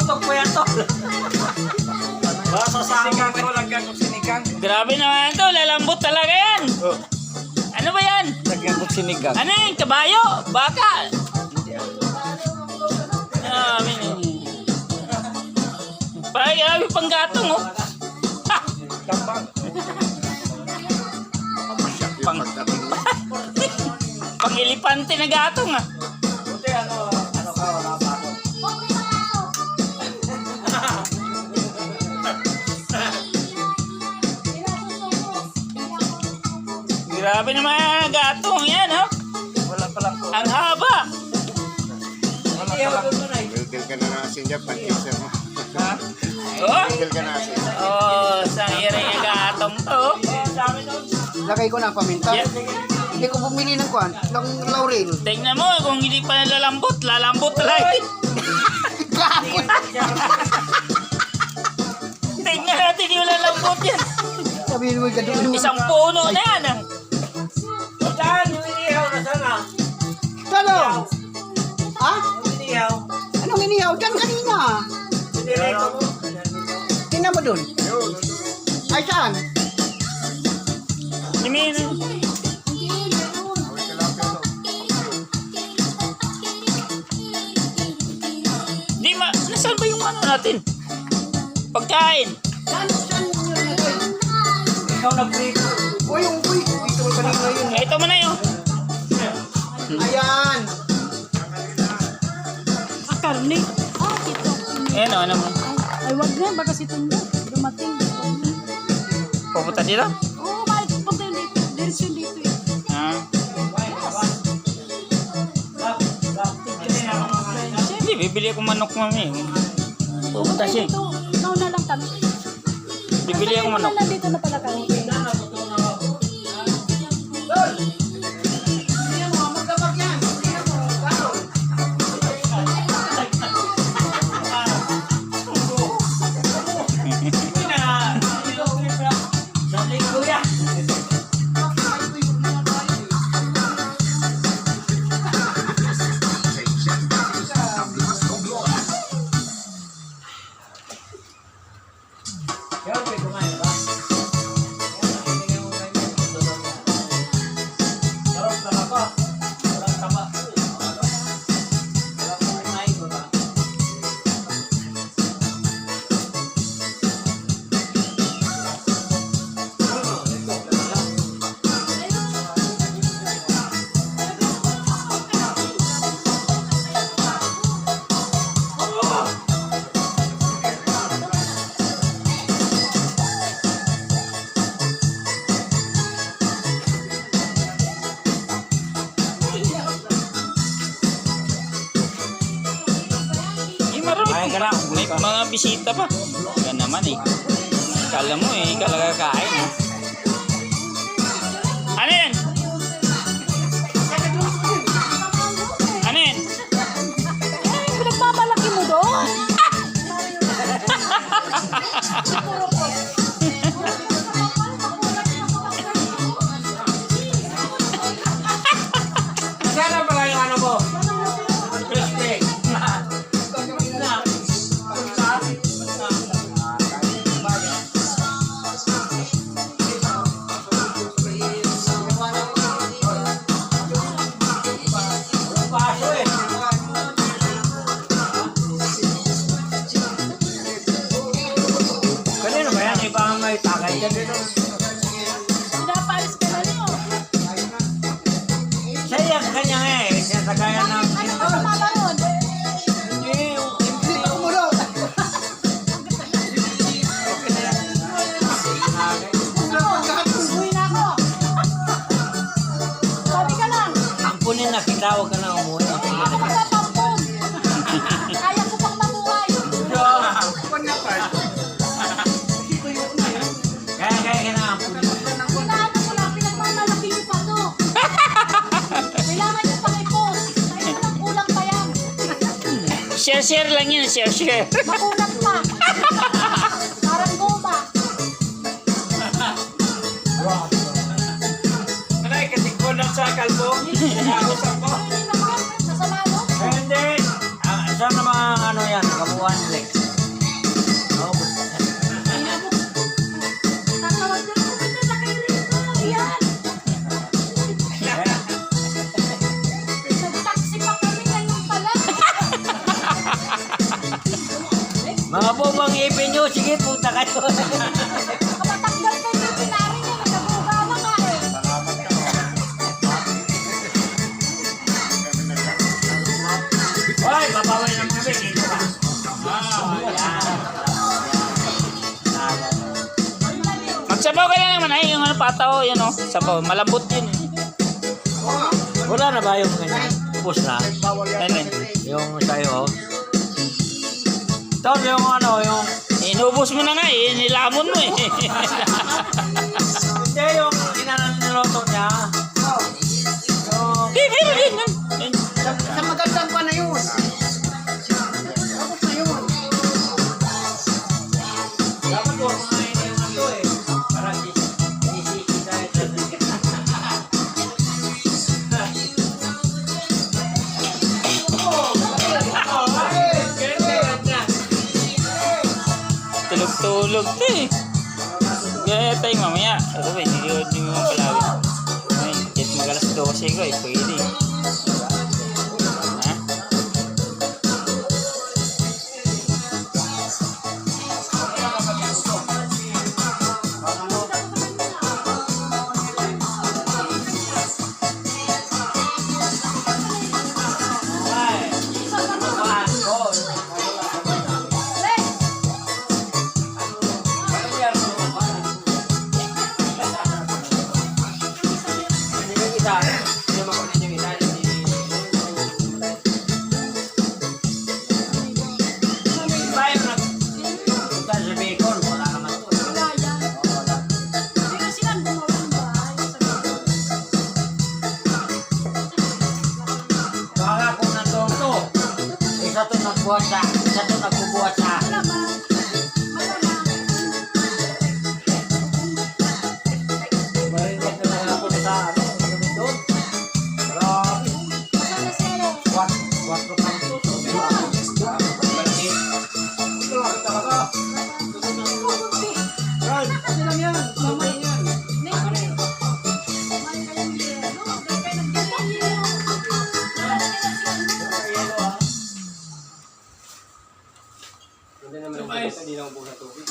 Tutok po yan to. Basta sinigang ko, lagyan ko sinigang. Grabe naman to, lalambot talaga yan. Oh. Ano ba yan? Lagyan ko sinigang. Ano yan? Kabayo? Baka? Grabe pang gatong oh. Tambang. Pang Pang-elepante na gatong ah. Buti ano ka, wala pa ako. Grabe naman gatong yan oh. Wala pa lang po. Ang haba. Wala pa lang. Bilbil ka na nasin dyan, pan-isa mo. Ha? Oh. Bilbil ka na nasin. Oh, sang iring yung gatong to. Lagay ko ng paminta. Yeah. Hindi ko bumili ng kwan, ng laurel. Tingnan mo, kung hindi pa lalambot talaga. Kahapon. Tingnan natin yung lalambot yan. Sabihin mo yung gadulungan. Isang puno na yan ah. Saan yung inihaw na sana? Talong! Ha? Yung inihaw. Anong inihaw? Diyan kanina. Sinireko mo. Tingnan mo dun. Ay, saan? I mean, di ma, nasaan ba yung ano natin? Pagkain. Ikaw nag-break. O yung uy. Dito ko kanina yun. Ito mo na yun. Ayan. Karne. Ito. Ayan o, ano mo? Ay, wag na. Baka si Tundo. Dumating. Pupunta dito? Oo, bakit punta yun dito? Diretso dito eh. Ah. Hindi, bibili ako manok mami. Pupunta siya. Dito. Nauna lang kami. Bibili ako manok. Dito na pala kami. Ay, ka na. May mga bisita pa. Yan naman eh. Kala mo eh, kala kakain eh. Ano yan? Ano yan? Pinagmamalaki mo doon. Sana pala yung ano mo? Crispy. Kanino ba yan? Iba ang may takay ka dito. Pinapalis ka na niyo. Siya yan, kanya nga eh. Siya sa kaya ng... Ano sa mama ron? Hindi, Hindi ko mulo. Uwi na ako. Sabi ka lang. ampunin na kita, huwag ka na umuwi. Ako magpapampun. Kaya ko pang mabuhay. Kaya ka na ampunin. Pinaano ko lang, pinagmamalaki niyo pa to. Kailangan niyo pang i-post. Kaya walang kulang pa yan. Share lang yun, share. Makulat pa. Parang goma. Aray, katikon lang sa kalbo. Nakausap ko. Nasama mo? Hindi. Saan naman ano yan? Kabuuan, Lex. ang ipin nyo. Sige, punta kayo. Kapatagdan kayo yung pinari niya. Nagkabuga na nga eh. Hoy, babaway ng mga dito ka. Magsabaw ka na naman ay yung ano pataw yan oh. Sabaw, malambot yun. Wala na ba yung ganyan? Ubus na. Ano? Yung sa'yo. Ito yung ano, yung... Inubos mo na nga eh, nilamon mo eh. Hindi, yung inananiloto niya. Yung... Di, meron din. Sa magandang pa na yun. Tapos na yun. Dapat ko, mga yung ano eh. Para isisi tayo sa Tulog-tulog to eh. Gaya tayo mamaya. Ako ba, hindi mo palawin. Ay, kahit mag-alas 12 ko eh, pwede. Ha? Hindi na sila gumawa ng bahay. Baka kung nandun to, isa to nagbuhat sa, isa to nagbubuhat sa. Malamang. Malamang. Marinig na lang ako sa ano, doon. Grabe. Masaya sa'yo. 4 kantos. Kasi lang yan. Mamay yan. Hindi ko rin. May kayong yelo. May kayo nag-yelo. Hindi naman ako, hindi lang po sa tubig.